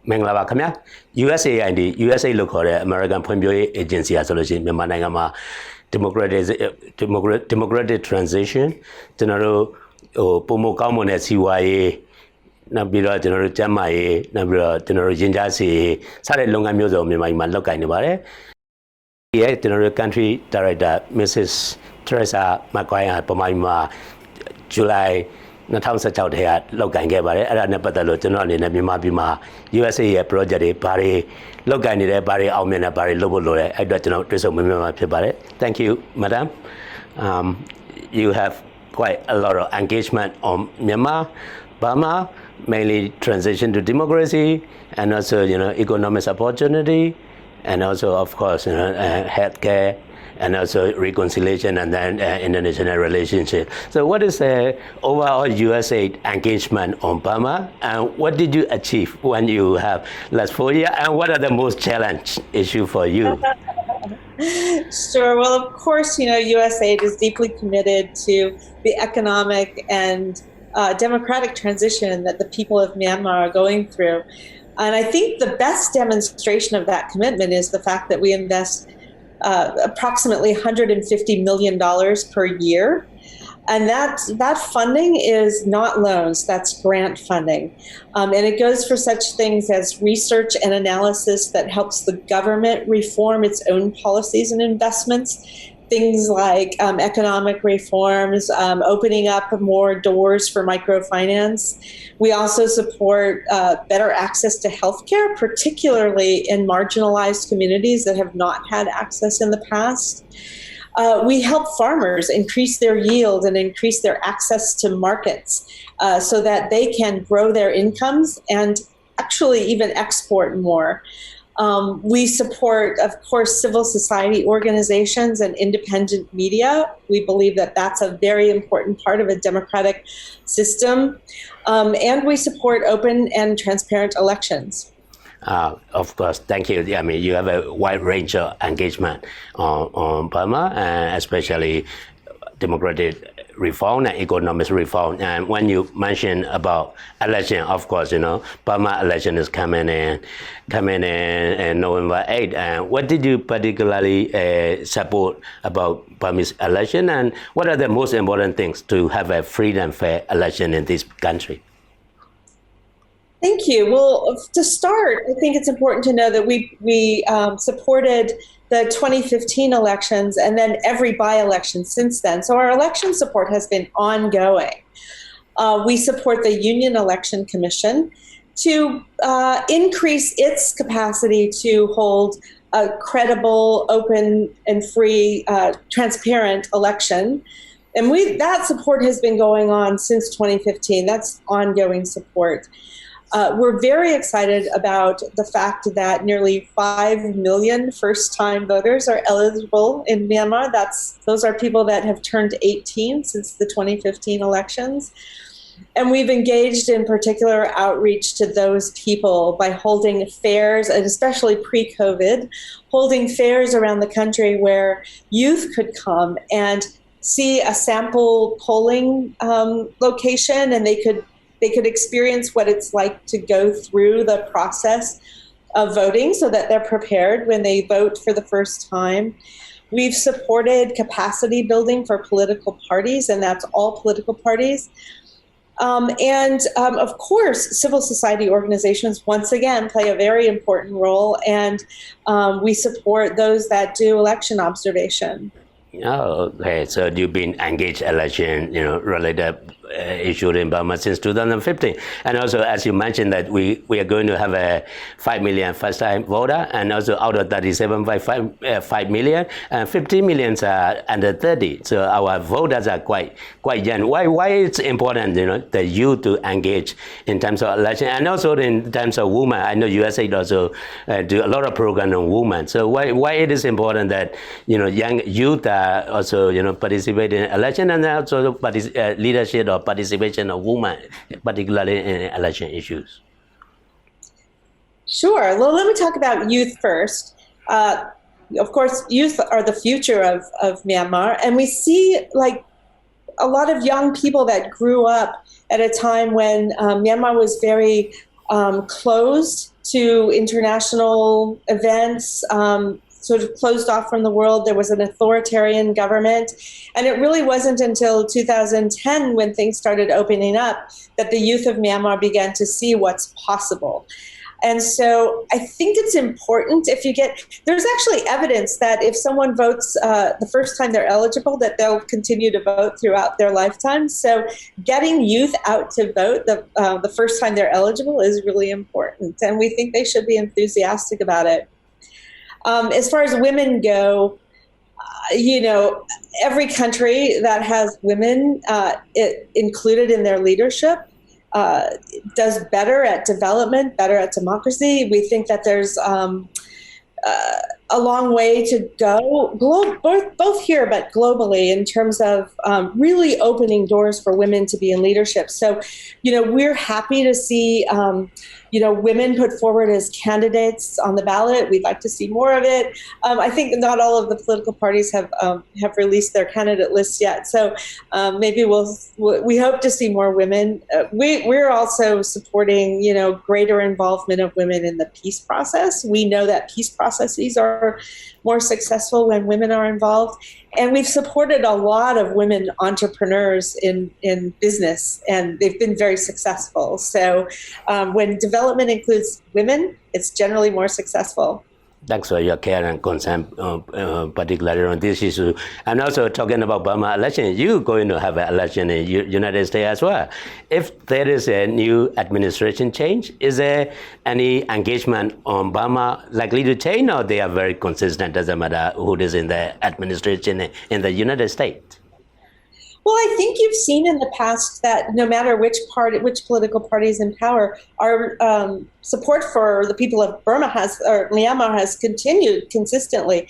မင်္ဂလာပါခင်ဗျာ USAID USA လို့ခေါ်တဲ့ American ဖွံ့ဖြိုးရေး agency อ่ะဆိုလို့ရှိရင်မြန်မာနိုင်ငံမှာ democratic transition ကျွန်တော်တို့ပုံမကောင်းမွန်တဲ့စီးပွားရေးနောက်ပြီးတော့ကျွန်တော်တို့ကျန်းမာရေးနောက်ပြီးတော့ကျွန်တော်တို့ရင်ကြားစီစတဲ့လုပ်ငန်းမျိုးစုံမြန်မာပြည်မှာလုပ်ကိုင်နေပါတယ်ဒီရဲ့ကျွန်တော်တို့ country director Mrs. Teresa McGhie ပမာပြည်မှာ July 2016ထဲကလောက်ကိုင်ခဲ့ပါတယ်အဲ့ဒါနဲ့ပတ်သက်လို့ကျွန်တော်အနေနဲ့မြန်မာပြည်မှာ USA ရဲ့ project တွေဘာတွေလောက်ကိုင်နေတယ်ဘာတွေအောင်မြင်တယ်ဘာတွေလုပ်ဖို့လိုတယ်အဲ့အတွက်ကျွန်တော်တွေ့ဆုံမေးမြန်းမှာဖြစ်ပါတယ် Thank you madam you have quite a lot of engagement on Myanmar Burma mainly transition to democracy and also economic opportunity and also of course healthcare and also reconciliation and then international relationship. So what is the overall USAID engagement on Burma and what did you achieve when you have last 4 years and what are the most challenging issues for you? Sure. Well, of course, USAID is deeply committed to the economic and democratic transition that the people of Myanmar are going through. And I think the best demonstration of that commitment is the fact that we invest approximately $150 million per year. And that funding is not loans, that's grant funding. And it goes for such things as research and analysis that helps the government reform its own policies and investments. Things like economic reforms, opening up more doors for microfinance. We also support better access to healthcare, particularly in marginalized communities that have not had access in the past. We help farmers increase their yield and increase their access to markets so that they can grow their incomes and actually even export more. We support, of course, civil society organizations and independent media. We believe that that's a very important part of a democratic system. And we support open and transparent elections. Of course, thank you. I mean, you have a wide range of engagement on Burma, especially democratic reform and economic reform. And when you mention about election, of course, Burma election is coming in November 8th. And what did you particularly support about Burmese election? And what are the most important things to have a free and fair election in this country? Thank you. Well, to start, I think it's important to know that we supported the 2015 elections and then every by-election since then. So our election support has been ongoing. We support the Union Election Commission to increase its capacity to hold a credible, open, and free, transparent election. And that support has been going on since 2015. That's ongoing support. We're very excited about the fact that nearly 5 million first-time voters are eligible in Myanmar. Those are people that have turned 18 since the 2015 elections. And we've engaged in particular outreach to those people by holding fairs, and especially pre-COVID, holding fairs around the country where youth could come and see a sample polling location, and they could experience what it's like to go through the process of voting so that they're prepared when they vote for the first time. We've supported capacity building for political parties, and that's all political parties. And of course, civil society organizations, once again, play a very important role, and we support those that do election observation. Oh, okay. So you've been engaged election, related issue in Burma since 2015. And also, as you mentioned, that we are going to have a 5 million first-time voter, and also out of 37.5 million, and 50 million are under 30. So our voters are quite young. Why it's important, the youth to engage in terms of election, and also in terms of women. I know USAID also do a lot of program on women. So why it is important that young youth also participate in election and also leadership or participation of women, particularly in election issues? Sure. Well, let me talk about youth first. Of course, youth are the future of Myanmar, and we see a lot of young people that grew up at a time when Myanmar was very closed to international events, sort of closed off from the world. There was an authoritarian government. And it really wasn't until 2010 when things started opening up that the youth of Myanmar began to see what's possible. And so I think it's important there's actually evidence that if someone votes the first time they're eligible, that they'll continue to vote throughout their lifetime. So getting youth out to vote the first time they're eligible is really important. And we think they should be enthusiastic about it. As far as women go, every country that has women included in their leadership does better at development, better at democracy. We think that there's a long way to go, both here but globally, in terms of really opening doors for women to be in leadership. So, we're happy to see women put forward as candidates on the ballot. We'd like to see more of it. I think not all of the political parties have released their candidate lists yet. So maybe we hope to see more women. We're also supporting, greater involvement of women in the peace process. We know that peace processes are more successful when women are involved. And we've supported a lot of women entrepreneurs in business, and they've been very successful. So when development includes women, it's generally more successful. Thanks for your care and concern, particularly on this issue. And also talking about Burma election, you're going to have an election in United States as well. If there is a new administration change, is there any engagement on Burma likely to change, or they are very consistent, doesn't matter who is in the administration in the United States? Well, I think you've seen in the past that no matter which political party is in power, our support for the people of Myanmar has continued consistently.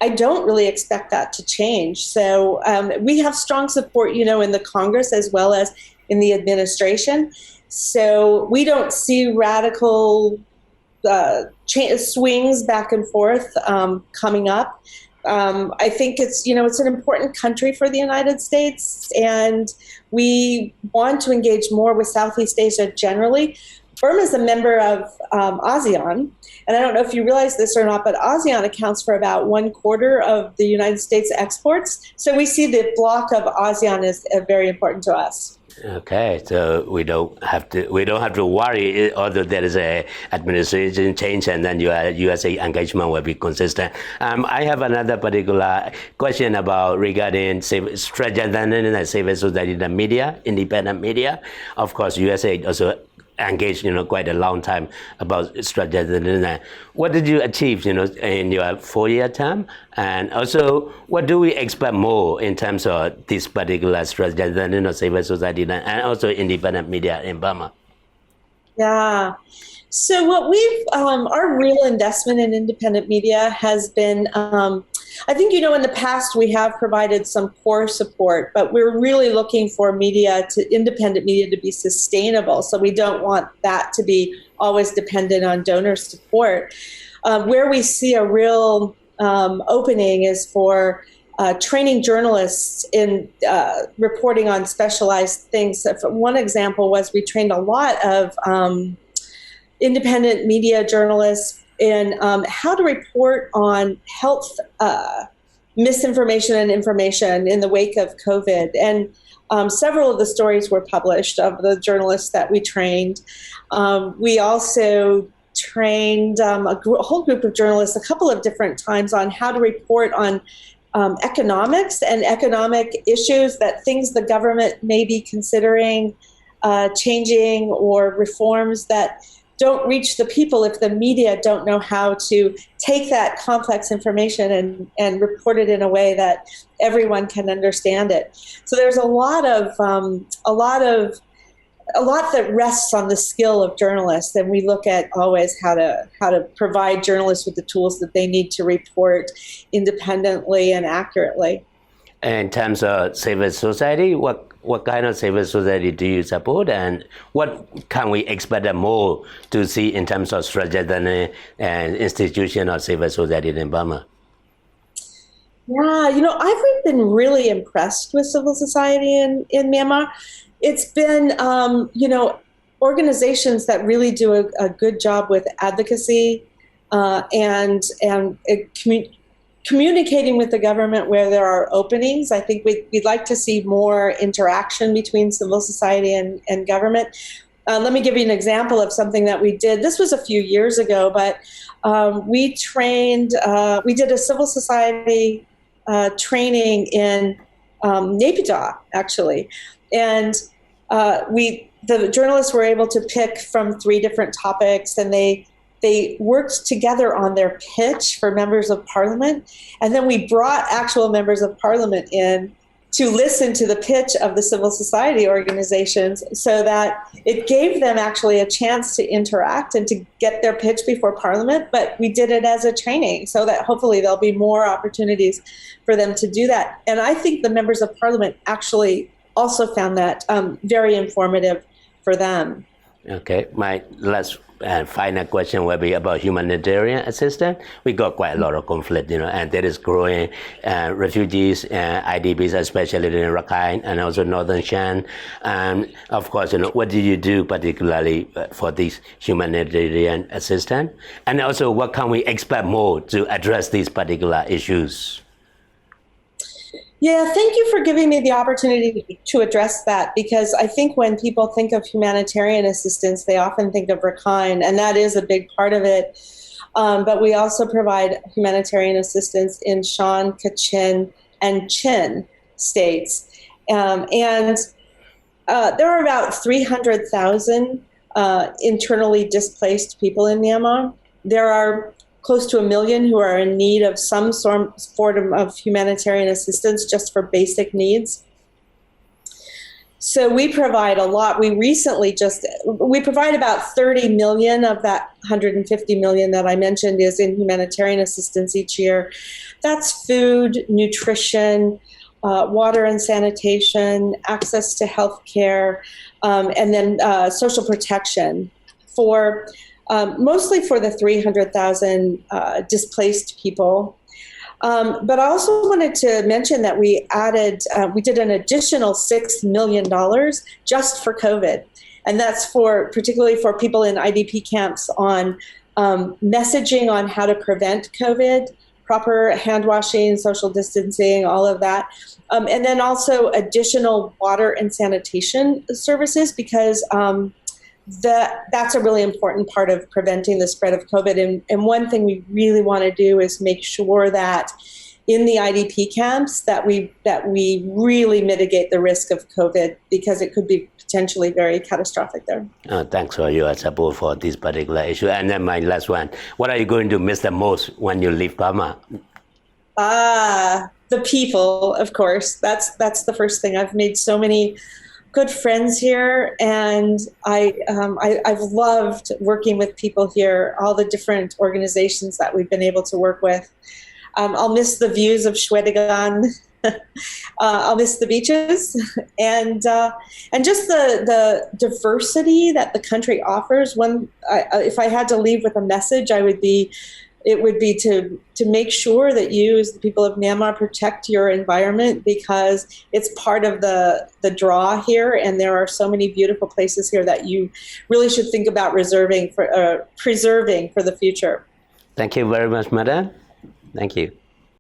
I don't really expect that to change. So we have strong support, in the Congress as well as in the administration. So we don't see radical swings back and forth coming up. I think it's an important country for the United States, and we want to engage more with Southeast Asia generally. Burma is a member of ASEAN, and I don't know if you realize this or not, but ASEAN accounts for about 1/4 of the United States exports. So we see the bloc of ASEAN as very important to us. Okay, so we don't have to worry, although there is a administration change, and then your USA engagement will be consistent. I have another particular question regarding strengthening the civil society, the media, independent media. Of course, USA also engaged, quite a long time about strengthening that. What did you achieve, in your 4-year term? And also, what do we expect more in terms of this particular strengthening of civil society and also independent media in Burma? Yeah. So what our real investment in independent media has been, I think, in the past we have provided some core support, but we're really looking for independent media to be sustainable. So we don't want that to be always dependent on donor support. Where we see a real opening is for training journalists in reporting on specialized things. So one example was we trained a lot of independent media journalists in how to report on health misinformation and information in the wake of COVID. And several of the stories were published of the journalists that we trained. We also trained a whole group of journalists a couple of different times on how to report on economics and economic issues, things the government may be considering changing, or reforms that don't reach the people if the media don't know how to take that complex information and report it in a way that everyone can understand it. So there's a lot that rests on the skill of journalists, and we look at always how to provide journalists with the tools that they need to report independently and accurately. In terms of civil society, what kind of civil society do you support, and what can we expect more to see in terms of strengthening and institution of civil society in Burma? Yeah, I've been really impressed with civil society in Myanmar. It's been, organizations that really do a good job with advocacy and communicating with the government where there are openings. I think we'd like to see more interaction between civil society and government. Let me give you an example of something that we did. This was a few years ago, but we did a civil society training in Naypyidaw, actually. And the journalists were able to pick from 3 different topics, and they worked together on their pitch for members of parliament. And then we brought actual members of parliament in to listen to the pitch of the civil society organizations, so that it gave them actually a chance to interact and to get their pitch before Parliament. But we did it as a training, so that hopefully there'll be more opportunities for them to do that. And I think the members of Parliament actually also found that very informative for them. Okay, my last and final question will be about humanitarian assistance. We got quite a lot of conflict, and there is growing refugees and IDPs, especially in Rakhine and also Northern Shan. And of course, what do you do particularly for this humanitarian assistance? And also, what can we expect more to address these particular issues? Yeah, thank you for giving me the opportunity to address that, because I think when people think of humanitarian assistance, they often think of Rakhine, and that is a big part of it. But we also provide humanitarian assistance in Shan, Kachin, and Chin states. And there are about 300,000 internally displaced people in Myanmar. There are close to 1 million who are in need of some form of humanitarian assistance just for basic needs. So we provide a lot. We provide about 30 million of that 150 million that I mentioned is in humanitarian assistance each year. That's food, nutrition, water and sanitation, access to health care, and then social protection for mostly for the 300,000 displaced people. But I also wanted to mention that we did an additional $6 million just for COVID. And that's particularly for people in IDP camps on messaging on how to prevent COVID, proper hand washing, social distancing, all of that. And then also additional water and sanitation services, because that's a really important part of preventing the spread of COVID. And one thing we really want to do is make sure that in the IDP camps that we really mitigate the risk of COVID, because it could be potentially very catastrophic there. Thanks for your support for this particular issue. And then my last one, what are you going to miss the most when you leave Burma? The people, of course. That's the first thing. I've made so many good friends here, and I've loved working with people here, all the different organizations that we've been able to work with. I'll miss the views of Shwedagon. I'll miss the beaches, and just the diversity that the country offers. If I had to leave with a message, it would be to make sure that you, as the people of Myanmar, protect your environment, because it's part of the draw here, and there are so many beautiful places here that you really should think about preserving for the future. Thank you very much, Madam. Thank you.